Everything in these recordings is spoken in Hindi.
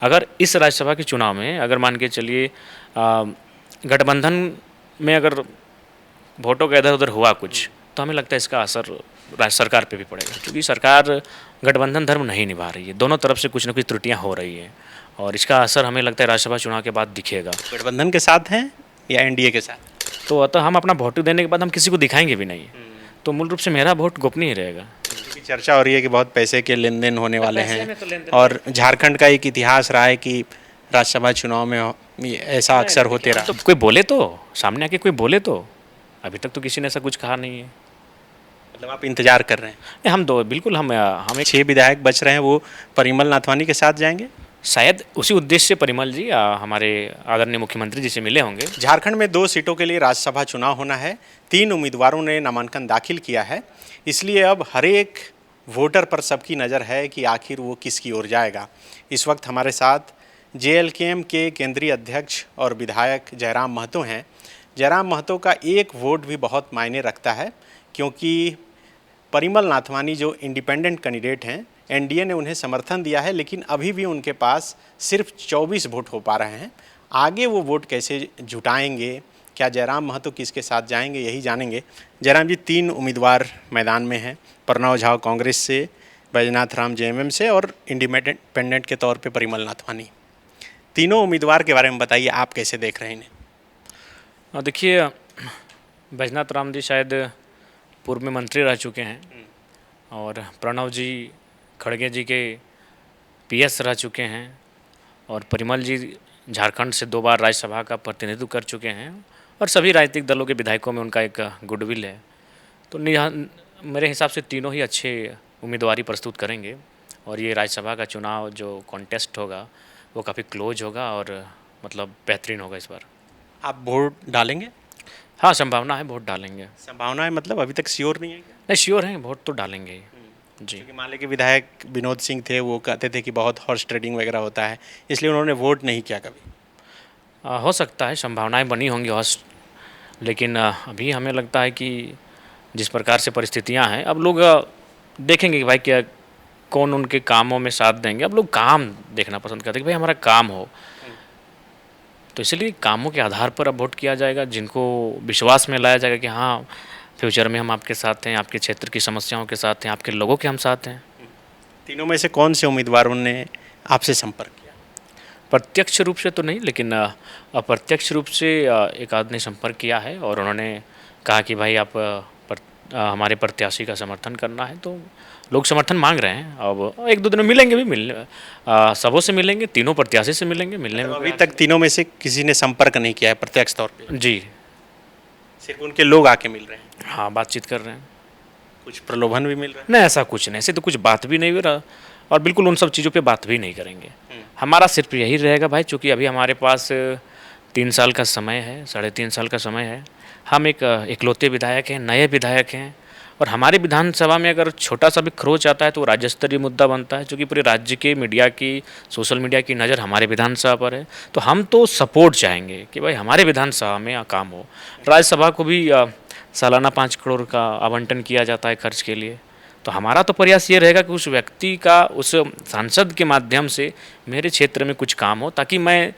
अगर इस राज्यसभा के चुनाव में अगर मान के चलिए गठबंधन में अगर वोटों का इधर-उधर हुआ कुछ, तो हमें लगता है इसका असर राज्य सरकार पे भी पड़ेगा, क्योंकि सरकार गठबंधन धर्म नहीं निभा रही है। दोनों तरफ से कुछ न कुछ त्रुटियाँ हो रही हैं और इसका असर हमें लगता है राज्यसभा चुनाव के बाद दिखेगा। गठबंधन के साथ हैं या एनडीए के साथ? तो अतः हम अपना वोट देने के बाद हम किसी को दिखाएँगे भी नहीं। तो मूल रूप से मेरा वोट गोपनीय रहेगा। क्योंकि चर्चा हो रही है कि बहुत पैसे के लेन-देन होने वाले पैसे हैं में तो लेन-देन और झारखंड का एक इतिहास रहा है कि राज्यसभा चुनाव में ये ऐसा अक्सर होते रहा। तो कोई बोले तो, सामने आके कोई बोले तो। अभी तक तो किसी ने ऐसा कुछ कहा नहीं है। मतलब आप इंतजार कर रहे हैं? नहीं, हम दो बिल्कुल हम एक 6 विधायक बच रहे हैं, वो परिमल नाथवानी के साथ जाएंगे? शायद उसी उद्देश्य से परिमल जी हमारे आदरणीय मुख्यमंत्री जी से मिले होंगे। झारखंड में 2 सीटों के लिए राज्यसभा चुनाव होना है। 3 उम्मीदवारों ने नामांकन दाखिल किया है, इसलिए अब हर एक वोटर पर सबकी नज़र है कि आखिर वो किसकी ओर जाएगा। इस वक्त हमारे साथ जेएलकेएम के केंद्रीय अध्यक्ष और विधायक जयराम महतो हैं। जयराम महतो का एक वोट भी बहुत मायने रखता है, क्योंकि परिमल नाथवानी जो इंडिपेंडेंट कैंडिडेट हैं, एनडीए ने उन्हें समर्थन दिया है, लेकिन अभी भी उनके पास सिर्फ 24 वोट हो पा रहे हैं। आगे वो वोट कैसे जुटाएंगे, क्या जयराम महतो किसके साथ जाएंगे, यही जानेंगे। जयराम जी, 3 उम्मीदवार मैदान में हैं। प्रणव झा कांग्रेस से, बैजनाथ राम जेएमएम से और इंडिपेंडेंट के तौर पे परिमल नाथवानी। तीनों उम्मीदवार के बारे में बताइए, आप कैसे देख रहे हैं इन्हें? देखिए, बैजनाथ राम जी शायद पूर्व में मंत्री रह चुके हैं और प्रणव जी खड़गे जी के पीएस रह चुके हैं और परिमल जी झारखंड से 2 बार राज्यसभा का प्रतिनिधित्व कर चुके हैं और सभी राजनीतिक दलों के विधायकों में उनका एक गुडविल है। तो मेरे हिसाब से तीनों ही अच्छे उम्मीदवारी प्रस्तुत करेंगे और ये राज्यसभा का चुनाव जो कॉन्टेस्ट होगा वो काफ़ी क्लोज होगा और मतलब बेहतरीन होगा इस बार। आप वोट डालेंगे? हाँ, संभावना है, वोट डालेंगे। संभावना है मतलब अभी तक श्योर नहीं है क्या? नहीं, श्योर हैं, वोट तो डालेंगे ही। जी। क्योंकि माले के विधायक विनोद सिंह थे, वो कहते थे कि बहुत हॉर्स ट्रेडिंग वगैरह होता है, इसलिए उन्होंने वोट नहीं किया कभी। हो सकता है संभावनाएं बनी होंगी लेकिन अभी हमें लगता है कि जिस प्रकार से परिस्थितियां हैं, अब लोग देखेंगे कि भाई क्या कौन उनके कामों में साथ देंगे। अब लोग काम देखना पसंद करते हैं कि भाई हमारा काम हो, तो इसलिए कामों के आधार पर अब वोट किया जाएगा। जिनको विश्वास में लाया जाएगा कि हाँ, फ्यूचर में हम आपके साथ हैं, आपके क्षेत्र की समस्याओं के साथ हैं, आपके लोगों के हम साथ हैं। तीनों में से कौन से उम्मीदवारों ने आपसे संपर्क किया? प्रत्यक्ष रूप से तो नहीं, लेकिन अप्रत्यक्ष रूप से एक आदमी ने संपर्क किया है और उन्होंने कहा कि भाई आप हमारे प्रत्याशी का समर्थन करना है। तो लोग समर्थन मांग रहे हैं। अब 1-2 दिन में मिलेंगे भी, सबों से मिलेंगे, तीनों प्रत्याशी से मिलेंगे। मिलने में अभी तक तीनों में से किसी ने संपर्क नहीं किया है प्रत्यक्ष तौर पे? जी, सिर्फ उनके लोग आके मिल रहे हैं? हाँ, बातचीत कर रहे हैं। कुछ प्रलोभन भी मिल रहा है? नहीं, ऐसा कुछ नहीं, ऐसे तो कुछ बात भी नहीं हो रहा और बिल्कुल उन सब चीज़ों पे बात भी नहीं करेंगे। हमारा सिर्फ यही रहेगा भाई, चूँकि अभी हमारे पास 3 साल का समय है, 3.5 साल का समय है। हम एक इकलौते विधायक हैं, नए विधायक हैं और हमारे विधानसभा में अगर छोटा सा भी खरोच आता है तो वो राज्य स्तरीय मुद्दा बनता है, क्योंकि पूरे राज्य के मीडिया की, सोशल मीडिया की नज़र हमारे विधानसभा पर है। तो हम तो सपोर्ट चाहेंगे कि भाई हमारे विधानसभा में काम हो। राज्यसभा को भी सालाना 5 करोड़ का आवंटन किया जाता है खर्च के लिए। तो हमारा तो प्रयास ये रहेगा कि उस व्यक्ति का, उस सांसद के माध्यम से मेरे क्षेत्र में कुछ काम हो, ताकि मैं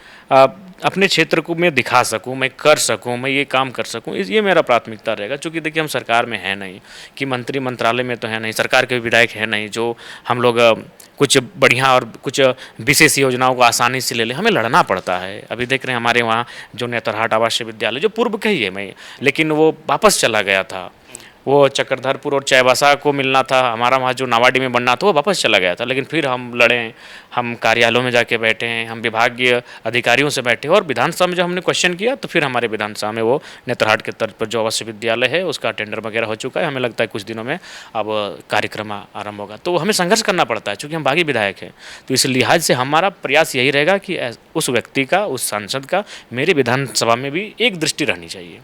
अपने क्षेत्र को मैं दिखा सकूं, मैं कर सकूं, मैं ये काम कर सकूं। ये मेरा प्राथमिकता रहेगा। क्योंकि देखिए, हम सरकार में है नहीं, कि मंत्रालय में तो है नहीं, सरकार के विधायक है नहीं जो हम लोग कुछ बढ़िया और कुछ विशेष योजनाओं को आसानी से ले लें। हमें लड़ना पड़ता है। अभी देख रहे हैं हमारे वहाँ जो नेतरहाट आवासीय विद्यालय, जो पूर्व का ही है मैं, लेकिन वो वापस चला गया था। वो चक्रधरपुर और चाईबासा को मिलना था, हमारा वहाँ जो नावाडी में बनना था वो वापस चला गया था। लेकिन फिर हम लड़े, हम कार्यालयों में जाके बैठे हैं, हम विभागीय अधिकारियों से बैठे और विधानसभा में जब हमने क्वेश्चन किया तो फिर हमारे विधानसभा में वो नेतरहाट के तर्ज पर जो आवासीय विद्यालय है उसका टेंडर वगैरह हो चुका है। हमें लगता है कुछ दिनों में अब कार्यक्रम आरंभ होगा। तो हमें संघर्ष करना पड़ता है चूँकि हम बागी विधायक हैं। तो इस लिहाज से हमारा प्रयास यही रहेगा कि उस व्यक्ति का, उस सांसद का मेरे विधानसभा में भी एक दृष्टि रहनी चाहिए।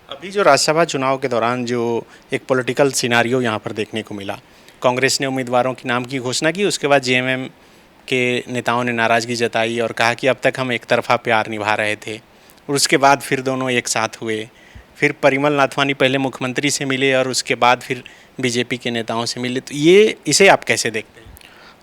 अभी जो राज्यसभा चुनाव के दौरान जो एक पॉलिटिकल सिनारियो यहाँ पर देखने को मिला, कांग्रेस ने उम्मीदवारों के नाम की घोषणा की, उसके बाद जेएमएम के नेताओं ने नाराज़गी जताई और कहा कि अब तक हम एक तरफा प्यार निभा रहे थे, और उसके बाद फिर दोनों एक साथ हुए। फिर परिमल नाथवानी पहले मुख्यमंत्री से मिले और उसके बाद फिर बीजेपी के नेताओं से मिले। तो इसे आप कैसे देखते हैं?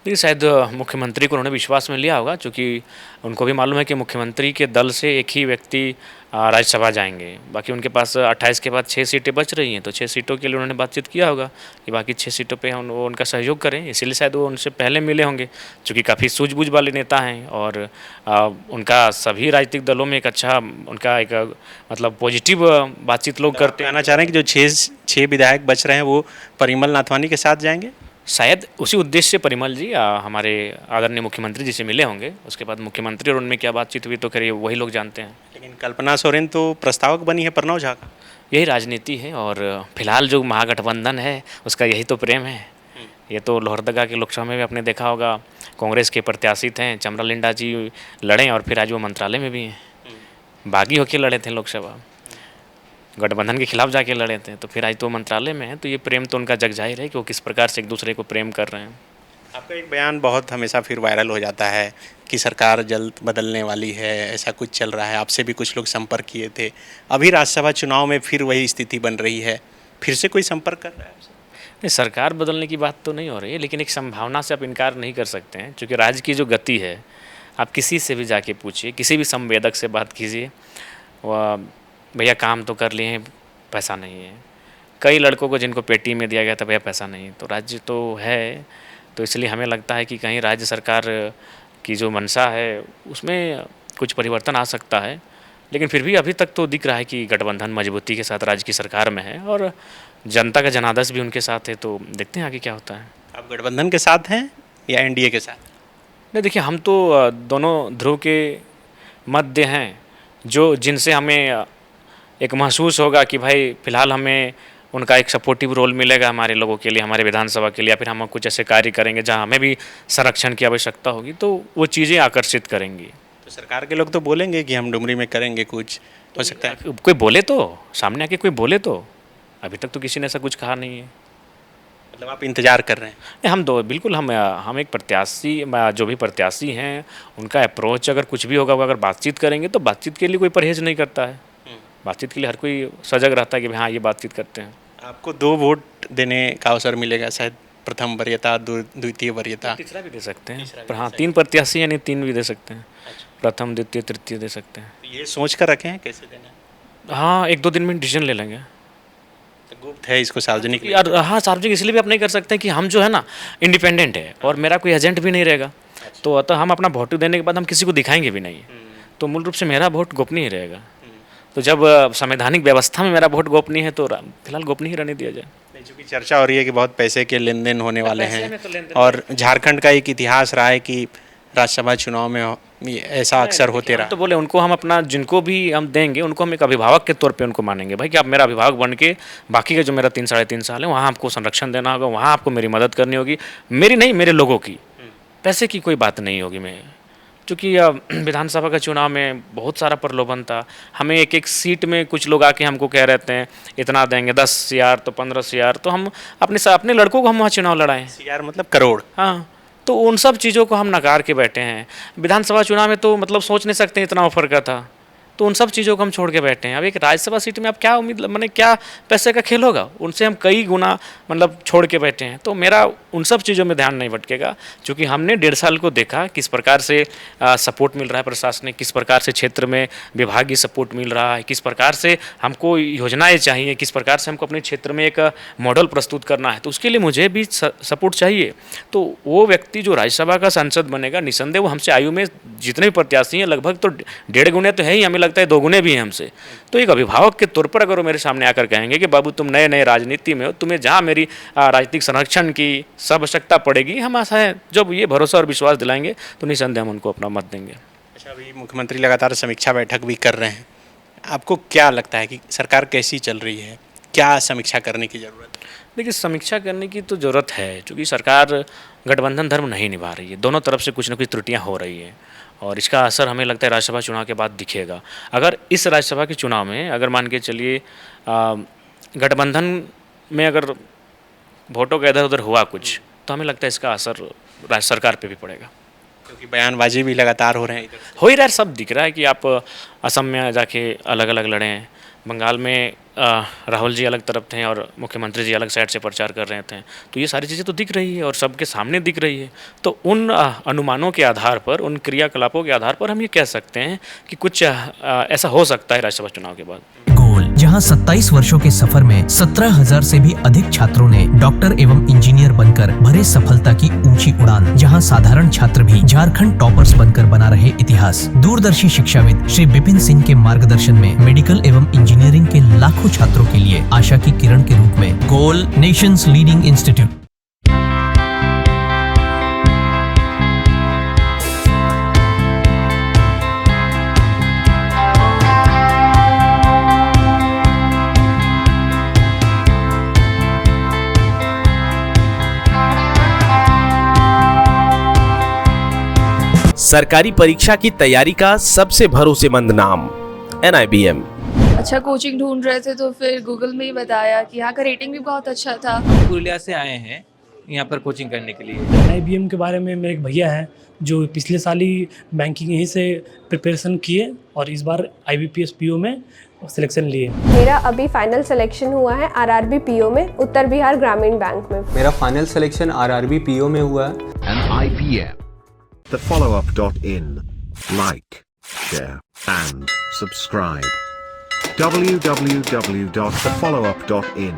देखिए शायद मुख्यमंत्री को उन्होंने विश्वास में लिया होगा, क्योंकि उनको भी मालूम है कि मुख्यमंत्री के दल से एक ही व्यक्ति राज्यसभा जाएंगे। बाकी उनके पास 28 के बाद 6 सीटें बच रही हैं, तो 6 सीटों के लिए उन्होंने बातचीत किया होगा कि बाकी 6 सीटों पे वो उनका सहयोग करें, इसीलिए शायद वो उनसे पहले मिले होंगे, क्योंकि काफ़ी सूझबूझ वाले नेता हैं और उनका सभी राजनीतिक दलों में एक अच्छा उनका एक मतलब पॉजिटिव बातचीत लोग करते हैं। कहना चाह रहे हैं कि जो छः विधायक बच रहे हैं वो परिमल नाथवानी के साथ जाएंगे। शायद उसी उद्देश्य से परिमल जी हमारे आदरणीय मुख्यमंत्री जी से मिले होंगे, उसके बाद मुख्यमंत्री और उनमें क्या बातचीत हुई तो खैर वही लोग जानते हैं। लेकिन कल्पना सोरेन तो प्रस्तावक बनी है प्रणव झा का। यही राजनीति है और फिलहाल जो महागठबंधन है उसका यही तो प्रेम है। ये तो लोहरदगा के लोकसभा में भी आपने देखा होगा, कांग्रेस के प्रत्याशी थे चमरा लिंडा जी लड़े और फिर आज वो मंत्रालय में भी हैं। बागी होके लड़े थे लोकसभा, गठबंधन के खिलाफ जाके लड़े थे, तो फिर आज तो मंत्रालय में है। तो ये प्रेम तो उनका जग जाहिर है कि वो किस प्रकार से एक दूसरे को प्रेम कर रहे हैं। आपका एक बयान बहुत हमेशा फिर वायरल हो जाता है कि सरकार जल्द बदलने वाली है, ऐसा कुछ चल रहा है। आपसे भी कुछ लोग संपर्क किए थे, अभी राज्यसभा चुनाव में फिर वही स्थिति बन रही है, फिर से कोई संपर्क कर रहा है आपसे? नहीं, सरकार बदलने की बात तो नहीं हो रही है, लेकिन एक संभावना से आप इनकार नहीं कर सकते हैं, क्योंकि राज्य की जो गति है, आप किसी से भी जाके पूछिए, किसी भी संवेदक से बात कीजिए, वह भैया काम तो कर लिए हैं, पैसा नहीं है। कई लड़कों को जिनको पेटी में दिया गया था भैया पैसा नहीं है। तो राज्य तो है, तो इसलिए हमें लगता है कि कहीं राज्य सरकार की जो मंशा है उसमें कुछ परिवर्तन आ सकता है, लेकिन फिर भी अभी तक तो दिख रहा है कि गठबंधन मजबूती के साथ राज्य की सरकार में है और जनता का जनादेश भी उनके साथ है। तो देखते हैं आगे क्या होता है। आप गठबंधन के साथ हैं या एनडीए के साथ? नहीं, देखिए हम तो दोनों ध्रुव के मध्य हैं, जो जिनसे हमें एक महसूस होगा कि भाई फ़िलहाल हमें उनका एक सपोर्टिव रोल मिलेगा हमारे लोगों के लिए, हमारे विधानसभा के लिए, या फिर हम कुछ ऐसे कार्य करेंगे जहां हमें भी संरक्षण की आवश्यकता होगी, तो वो चीज़ें आकर्षित करेंगी। तो सरकार के लोग तो बोलेंगे कि हम डुमरी में करेंगे कुछ, हो सकता है कोई बोले तो, सामने आके कोई बोले तो, अभी तक तो किसी ने ऐसा कुछ कहा नहीं है। मतलब आप इंतजार कर रहे हैं? नहीं, हम दो बिल्कुल हम एक प्रत्याशी, जो भी प्रत्याशी हैं उनका अप्रोच अगर कुछ भी होगा, वो अगर बातचीत करेंगे तो बातचीत के लिए कोई परहेज़ नहीं करता है। बातचीत के लिए हर कोई सजग रहता है कि हाँ ये बातचीत करते हैं। आपको 2 वोट देने का अवसर मिलेगा, शायद प्रथम वरीयता, द्वितीय वरीयता, तीसरा भी दे सकते हैं, पर हाँ 3 प्रत्याशी यानी 3 भी दे सकते हैं, प्रथम द्वितीय तृतीय दे सकते हैं। ये सोच कर रखे हैं कैसे देना है? हाँ 1-2 दिन में डिसीजन ले लेंगे। तो गुप्त है, इसको सार्वजनिक यार हाँ, सार्वजनिक इसलिए भी आप नहीं कर सकते कि हम जो है ना इंडिपेंडेंट है और मेरा कोई एजेंट भी नहीं रहेगा, तो अतः हम अपना वोट देने के बाद हम किसी को दिखाएंगे भी नहीं, तो मूल रूप से मेरा वोट गोपनीय रहेगा। तो जब संवैधानिक व्यवस्था में मेरा वोट गोपनीय है तो फिलहाल गोपनीय ही रहने दिया जाए। नहीं, चूँकि चर्चा हो रही है कि बहुत पैसे के लेन देन होने वाले पैसे हैं में तो लेन-देन और झारखंड का एक इतिहास रहा है कि राज्यसभा चुनाव में ऐसा अक्सर होते हम रहा। तो बोले उनको हम अपना जिनको भी हम देंगे उनको हम एक अभिभावक के तौर पे उनको मानेंगे, भाई कि आप मेरा अभिभावक बन के बाकी के जो मेरा 3 साढ़े 3 साल है वहाँ आपको संरक्षण देना होगा, वहाँ आपको मेरी मदद करनी होगी, मेरी नहीं मेरे लोगों की, पैसे की कोई बात नहीं होगी। मैं क्योंकि विधानसभा का चुनाव में बहुत सारा प्रलोभन था, हमें एक एक सीट में कुछ लोग आके हमको कह रहे हैं इतना देंगे 10,000 तो 15,000, तो हम अपने लड़कों को हम वहाँ चुनाव लड़ाएँ। यार मतलब करोड़। हाँ, तो उन सब चीज़ों को हम नकार के बैठे हैं। विधानसभा चुनाव में तो मतलब सोच नहीं सकते इतना ऑफर का था, तो उन सब चीज़ों को हम छोड़ के बैठे हैं। अब एक राज्यसभा सीट में आप क्या उम्मीद, मैंने क्या पैसे का खेल होगा, उनसे हम कई गुना मतलब छोड़ के बैठे हैं। तो मेरा उन सब चीज़ों में ध्यान नहीं भटकेगा, क्योंकि हमने 1.5 साल को देखा किस प्रकार से सपोर्ट मिल रहा है प्रशासनिक, किस प्रकार से क्षेत्र में विभागीय सपोर्ट मिल रहा है, किस प्रकार से हमको योजनाएँ चाहिए, किस प्रकार से हमको अपने क्षेत्र में एक मॉडल प्रस्तुत करना है, तो उसके लिए मुझे भी सपोर्ट चाहिए। तो वो व्यक्ति जो राज्यसभा का सांसद बनेगा, निसंदेह वो हमसे आयु में जितने भी प्रत्याशी हैं लगभग तो 1.5 गुने तो है ही, हमें लगता है 2 गुने भी हैं हमसे। तो एक अभिभावक के तौर पर अगर वो मेरे सामने आकर कहेंगे कि बाबू तुम नए नए राजनीति में हो, तुम्हें जहाँ मेरी राजनीतिक संरक्षण की सब आवश्यकता पड़ेगी, हम आशा है जब ये भरोसा और विश्वास दिलाएंगे तो निसंदेह हम उनको अपना मत देंगे। अच्छा, अभी मुख्यमंत्री लगातार समीक्षा बैठक भी कर रहे हैं, आपको क्या लगता है कि सरकार कैसी चल रही है, क्या समीक्षा करने की ज़रूरत है? देखिए समीक्षा करने की तो ज़रूरत है, क्योंकि सरकार गठबंधन धर्म नहीं निभा रही है, दोनों तरफ से कुछ न कुछ त्रुटियाँ हो रही हैं और इसका असर हमें लगता है राज्यसभा चुनाव के बाद दिखेगा। अगर इस राज्यसभा के चुनाव में अगर मान के चलिए गठबंधन में अगर वोटों का इधर उधर हुआ कुछ, तो हमें लगता है इसका असर राज्य सरकार पे भी पड़ेगा। क्योंकि बयानबाजी भी लगातार हो रहे हैं, हो ही रहा है, सब दिख रहा है कि आप असम में जाके अलग अलग लड़े हैं, बंगाल में राहुल जी अलग तरफ थे और मुख्यमंत्री जी अलग साइड से प्रचार कर रहे थे, तो ये सारी चीज़ें तो दिख रही है और सबके सामने दिख रही है। तो उन अनुमानों के आधार पर, उन क्रियाकलापों के आधार पर हम ये कह सकते हैं कि कुछ ऐसा हो सकता है राज्यसभा चुनाव के बाद। गोल, जहां 27 वर्षों के सफर में 17,000 से भी अधिक छात्रों ने डॉक्टर एवं इंजीनियर बनकर भरे सफलता की ऊंची उड़ान, जहां साधारण छात्र भी झारखंड टॉपर्स बनकर बना रहे इतिहास। दूरदर्शी शिक्षाविद श्री विपिन सिंह के मार्गदर्शन में मेडिकल एवं इंजीनियरिंग के लाखों छात्रों के लिए आशा की किरण के रूप में गोल, नेशंस लीडिंग इंस्टीट्यूट। सरकारी परीक्षा की तैयारी का सबसे भरोसेमंद नाम NIBM। अच्छा कोचिंग ढूंढ रहे थे तो फिर गूगल में ही बताया कि यहाँ का रेटिंग भी बहुत अच्छा था। पुरुलिया से आए हैं यहाँ पर कोचिंग करने के लिए। IBM के बारे में मेरे एक भैया हैं जो पिछले साल ही बैंकिंग यहीं से प्रिपरेशन किए और इस बार IBPS PO में सिलेक्शन लिए। मेरा अभी फाइनल सिलेक्शन हुआ है RRB PO में, उत्तर बिहार ग्रामीण बैंक में। मेरा फाइनल सिलेक्शन RRB PO में हुआ है। IBM, thefollowup.in. Like, share and subscribe. www.thefollowup.in